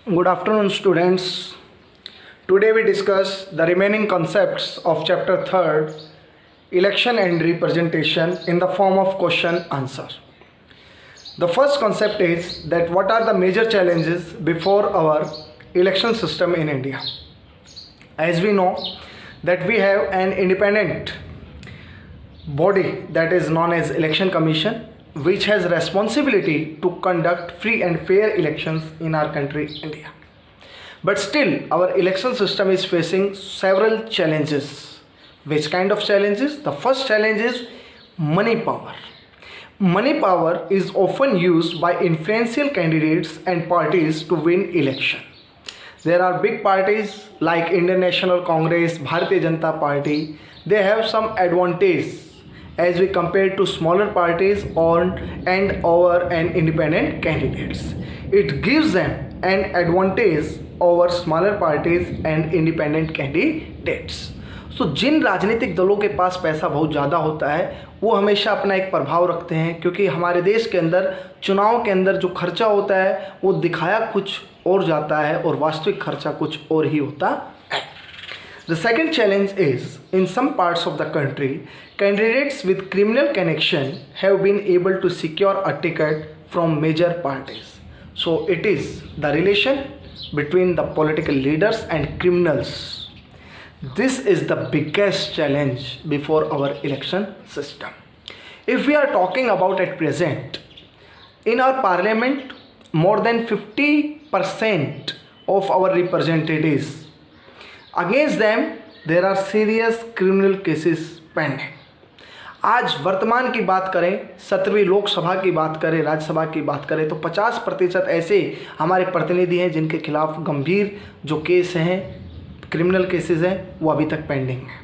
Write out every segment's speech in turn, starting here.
Good afternoon, students. Today we discuss the remaining concepts of chapter 3rd, election and representation in the form of question answer. The first concept is that what are the major challenges before our election system in India? As we know that we have an independent body that is known as Election Commission, which has responsibility to conduct free and fair elections in our country India. But still our election system is facing several challenges. Which kind of challenges? The first challenge is money power. Money power is often used by influential candidates and parties to win election. There are big parties like Indian National Congress, Bharatiya Janata Party. They have some advantage as we compare to smaller parties and over and independent candidates. It gives them an advantage over smaller parties and independent candidates. So जिन राजनीतिक दलों के पास पैसा बहुत ज़्यादा होता है वो हमेशा अपना एक प्रभाव रखते हैं, क्योंकि हमारे देश के अंदर चुनाव के अंदर जो खर्चा होता है वो दिखाया कुछ और जाता है और वास्तविक खर्चा कुछ और ही होता है. The second challenge is, in some parts of the country, candidates with criminal connection have been able to secure a ticket from major parties. So it is the relation between the political leaders and criminals. This is the biggest challenge before our election system. If we are talking about at present, in our parliament, more than 50% of our representatives, against them there are serious criminal cases pending. आज वर्तमान की बात करें, 17वीं लोकसभा की बात करें, राज्यसभा की बात करें तो 50% ऐसे हमारे प्रतिनिधि हैं जिनके खिलाफ गंभीर जो केस हैं, क्रिमिनल केसेस हैं, वो अभी तक पेंडिंग हैं.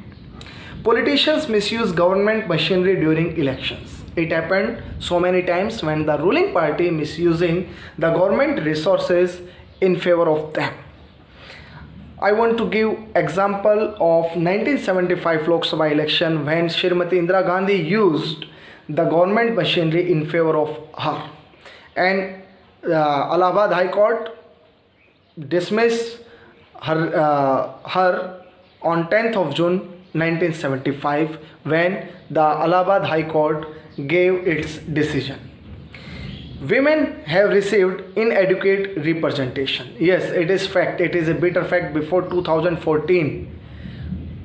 Politicians misuse government machinery during elections. It happened so many times when the ruling party misusing the government resources in favor of them. I want to give example of 1975 Lok Sabha election when Shrimati Indira Gandhi used the government machinery in favor of her, and Allahabad High Court dismissed her on 10th of June 1975 when the Allahabad High Court gave its decision. Women have received inadequate representation. Yes, it is fact. It is a bitter fact. Before 2014,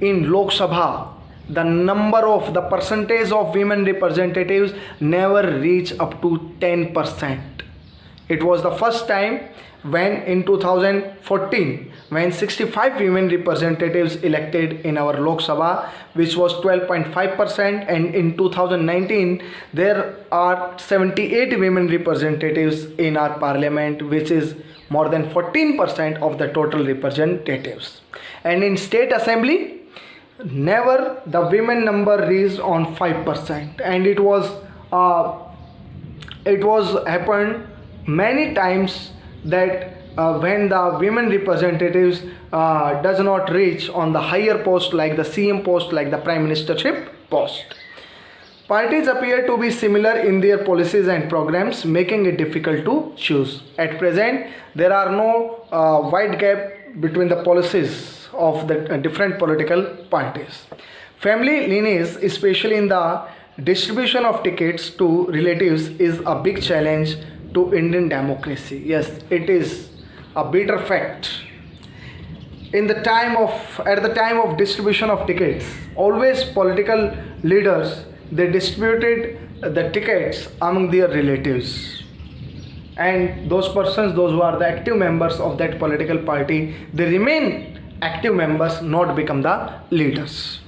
in Lok Sabha, the percentage of women representatives never reached up to 10%. It was the first time when in 2014, when 65 women representatives elected in our Lok Sabha, which was 12.5%, and in 2019 there are 78 women representatives in our parliament, which is more than 14% of the total representatives. And in state assembly, never the women number reached on 5%, and it was happened many times that when the women representatives does not reach on the higher post like the CM post, like the Prime Ministership post. Parties appear to be similar in their policies and programs, making it difficult to choose. At present, there are no wide gap between the policies of the different political parties. Family lineage, especially in the distribution of tickets to relatives, is a big challenge to Indian democracy. Yes, it is a bitter fact. At the time of distribution of tickets, always political leaders, they distributed the tickets among their relatives, and those persons, those who are the active members of that political party, they remain active members, not become the leaders.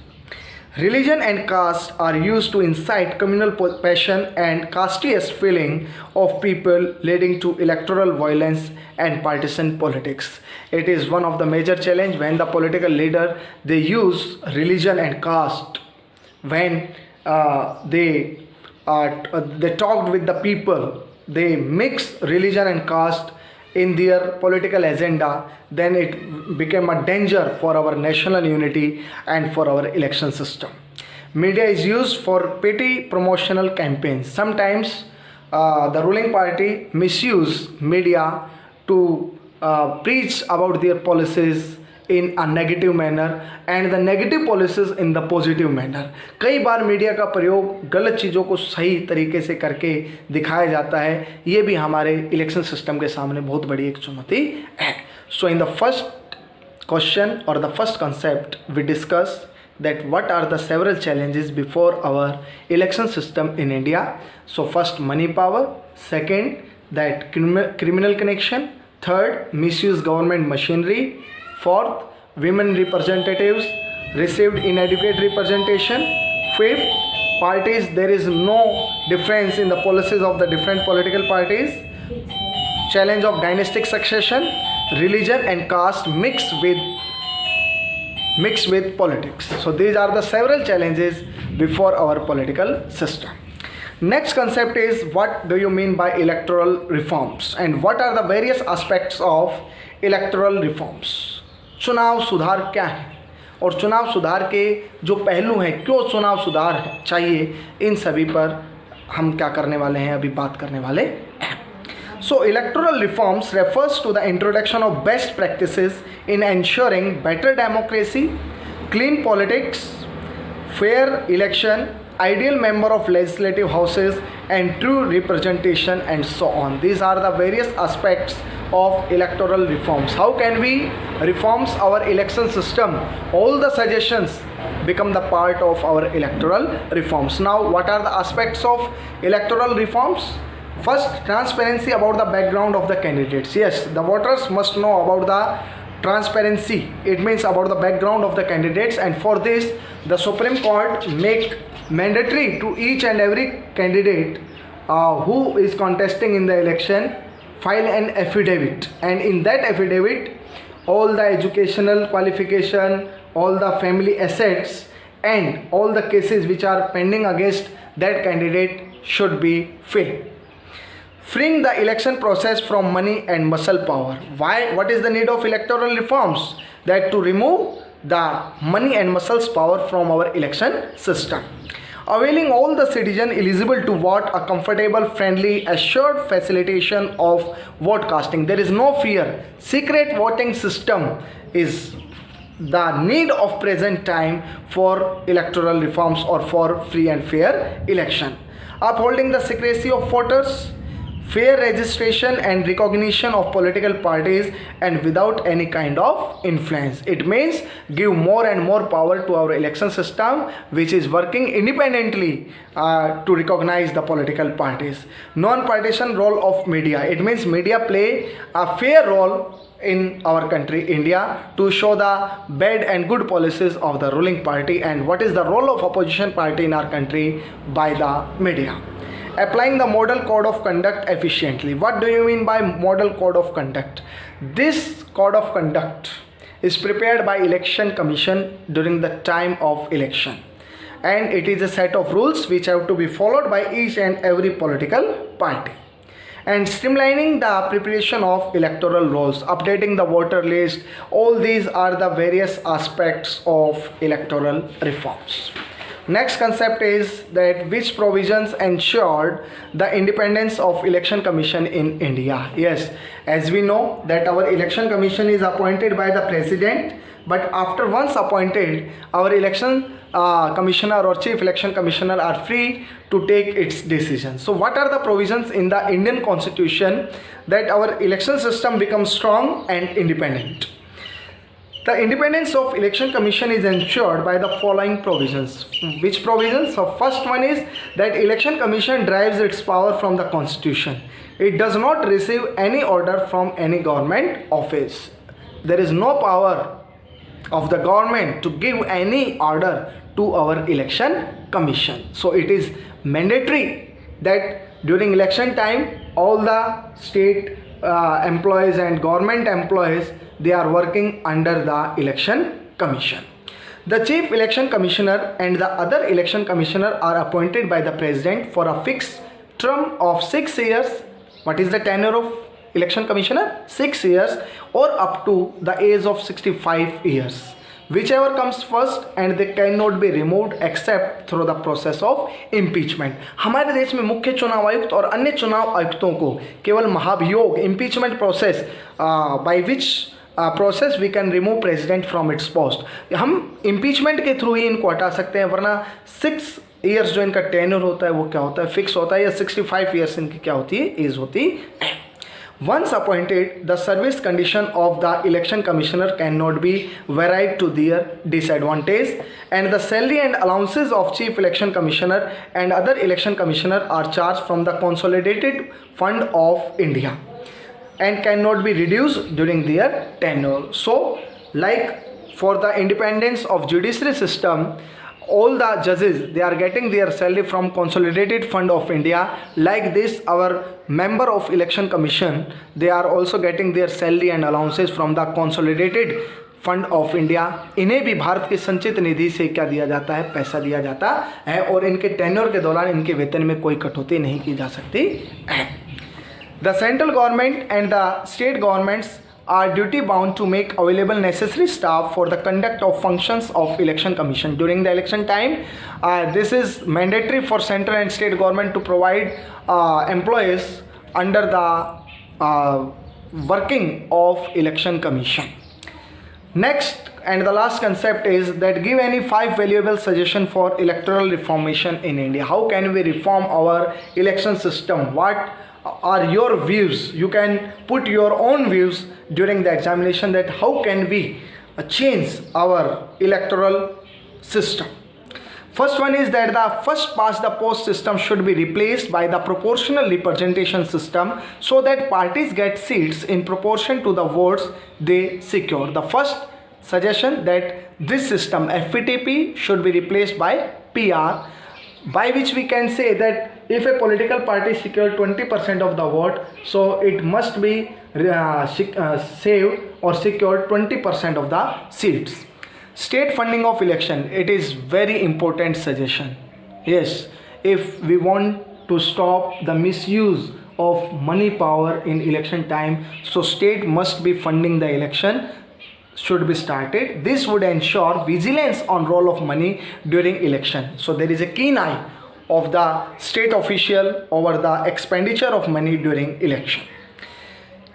Religion and caste are used to incite communal passion and casteist feeling of people, leading to electoral violence and partisan politics. It is one of the major challenge when the political leader they use religion and caste when they talked with the people, they mix religion and caste in their political agenda, then it became a danger for our national unity and for our election system. Media is used for petty promotional campaigns. Sometimes the ruling party misuse media to preach about their policies in a negative manner and the negative policies in the positive manner. कई बार media का प्रयोग गलत चीज़ों को सही तरीके से करके दिखाया जाता है. ये भी हमारे इलेक्शन सिस्टम के सामने बहुत बड़ी एक चुनौती है. So in the first question or the first concept we discuss that what are the several challenges before our election system in India. So first, money power. Second, that criminal connection. Third, misuse government machinery. Fourth, women representatives received inadequate representation. Fifth, parties, there is no difference in the policies of the different political parties. Challenge of dynastic succession. Religion and caste mixed with politics. So these are the several challenges before our political system. Next concept is what do you mean by electoral reforms and what are the various aspects of electoral reforms. चुनाव सुधार क्या है और चुनाव सुधार के जो पहलू हैं, क्यों चुनाव सुधार चाहिए, इन सभी पर हम क्या करने वाले हैं, अभी बात करने वाले हैं. So electoral reforms refers to the introduction of best practices in ensuring better democracy, clean politics, fair election, ideal member of legislative houses and true representation and so on. These are the various aspects of electoral reforms. How can we reforms our election system? All the suggestions become the part of our electoral reforms. Now what are the aspects of electoral reforms? First, transparency about the background of the candidates. Yes, the voters must know about the transparency. It means about the background of the candidates, and for this the Supreme Court make mandatory to each and every candidate who is contesting in the election file an affidavit, and in that affidavit all the educational qualification, all the family assets and all the cases which are pending against that candidate should be filled. Freeing the election process from money and muscle power. Why? What is the need of electoral reforms? That to remove the money and muscles power from our election system. Availing all the citizens eligible to vote a comfortable, friendly, assured facilitation of vote casting. There is no fear. Secret voting system is the need of present time for electoral reforms or for free and fair election. Upholding the secrecy of voters, fair registration and recognition of political parties and without any kind of influence. It means give more and more power to our election system which is working independently to recognize the political parties. Non-partisan role of media. It means media play a fair role in our country India to show the bad and good policies of the ruling party and what is the role of opposition party in our country by the media. Applying the model code of conduct efficiently. What do you mean by model code of conduct? This code of conduct is prepared by election commission during the time of election, and it is a set of rules which have to be followed by each and every political party. And streamlining the preparation of electoral rolls, updating the voter list, all these are the various aspects of electoral reforms. Next concept is that which provisions ensured the independence of election commission in India. Yes, as we know that our election commission is appointed by the president, but after once appointed, our election commissioner or chief election commissioner are free to take its decisions. So what are the provisions in the Indian constitution that our election system becomes strong and independent? The independence of election commission is ensured by the following provisions. Which provisions? So first one is that election commission derives its power from the constitution. It does not receive any order from any government office. There is no power of the government to give any order to our election commission. So it is mandatory that during election time all the state employees and government employees, they are working under the election commission. The chief election commissioner and the other election commissioner are appointed by the president for a fixed term of 6 years. What is the tenure of election commissioner? 6 years or up to the age of 65 years. whichever comes first and they cannot be removed except through the process of impeachment. हमारे देश में मुख्य चुनाव आयुक्त और अन्य चुनाव आयुक्तों को केवल महाभियोग impeachment process by which process we can remove president from its post, हम इम्पीचमेंट के थ्रू ही इनको हटा सकते हैं, वरना 6 ईयर्स जो इनका टेन्योर होता है वो क्या होता है, फिक्स होता है, या 65 ईयर्स इनकी क्या होती है, एज होती है. Once appointed, the service condition of the election commissioner cannot be varied to their disadvantage, and the salary and allowances of chief election commissioner and other election commissioner are charged from the consolidated fund of India and cannot be reduced during their tenure. So, like for the independence of judiciary system, all the judges, they are getting their salary from consolidated fund of India. Like this, our member of election commission, they are also getting their salary and allowances from the consolidated fund of India. इन्हें भी भारत की संचित निधि से क्या दिया जाता है, पैसा दिया जाता है, और इनके टेन्योर के दौरान इनके वेतन में कोई कटौती नहीं की जा सकती है. The central government and the state governments are duty bound to make available necessary staff for the conduct of functions of election commission during the election time. This is mandatory for central and state government to provide employees under the working of election commission. Next and the last concept is that give any 5 valuable suggestions for electoral reformation in India. How can we reform our election system? What are your views? You can put your own views during the examination that how can we change our electoral system. First one is that the first past the post system should be replaced by the proportional representation system so that parties get seats in proportion to the votes they secure. The first suggestion that this system FPTP should be replaced by PR, by which we can say that if a political party secured 20% of the vote, so it must be saved or secured 20% of the seats. State funding of election, it is very important suggestion. Yes, if we want to stop the misuse of money power in election time, so state must be funding the election should be started. This would ensure vigilance on role of money during election. So there is a keen eye of the state official over the expenditure of money during election.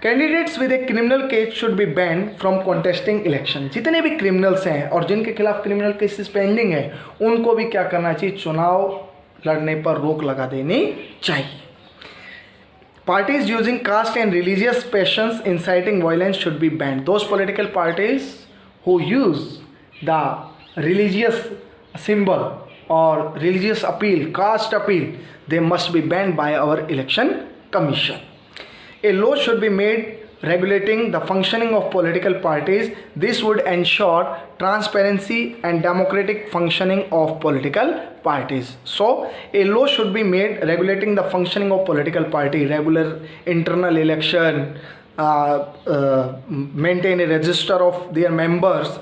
Candidates with a criminal case should be banned from contesting election. जितने भी criminals हैं और जिनके खिलाफ criminal cases pending है, उनको भी क्या करना चाहिए, चुनाव लड़ने पर रोक लगा देनी चाहिए. Parties using caste and religious passions inciting violence should be banned. Those political parties who use the religious symbol or religious appeal, caste appeal, they must be banned by our election commission. A law should be made regulating the functioning of political parties. This would ensure transparency and democratic functioning of political parties. So, a law should be made regulating the functioning of political party, regular internal election, maintain a register of their members.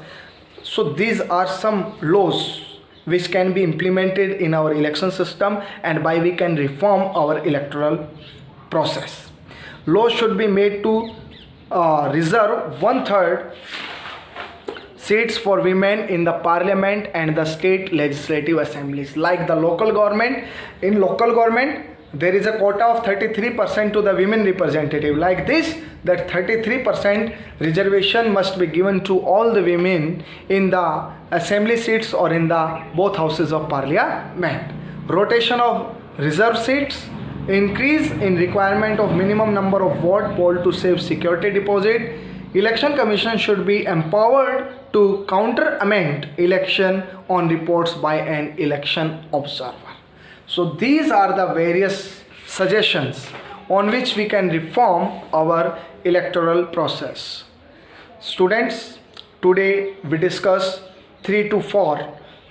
So, these are some laws which can be implemented in our election system, and by we can reform our electoral process. Laws should be made to reserve 1/3 seats for women in the parliament and the state legislative assemblies. Like the local government, in local government there is a quota of 33% to the women representative. Like this, that 33% reservation must be given to all the women in the assembly seats or in the both houses of parliament. Rotation of reserve seats, increase in requirement of minimum number of vote poll to save security deposit. Election Commission should be empowered to counter amend election on reports by an election observer. So these are the various suggestions on which we can reform our electoral process. Students, today we discuss 3 to 4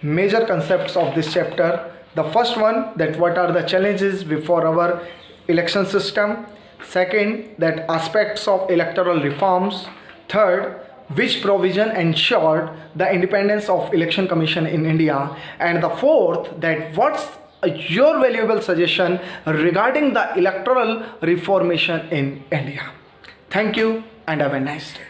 major concepts of this chapter. The first one, that what are the challenges before our election system. Second, that aspects of electoral reforms. Third, which provision ensured the independence of election commission in India. And the fourth, that what's your valuable suggestion regarding the electoral reformation in India. Thank you and have a nice day.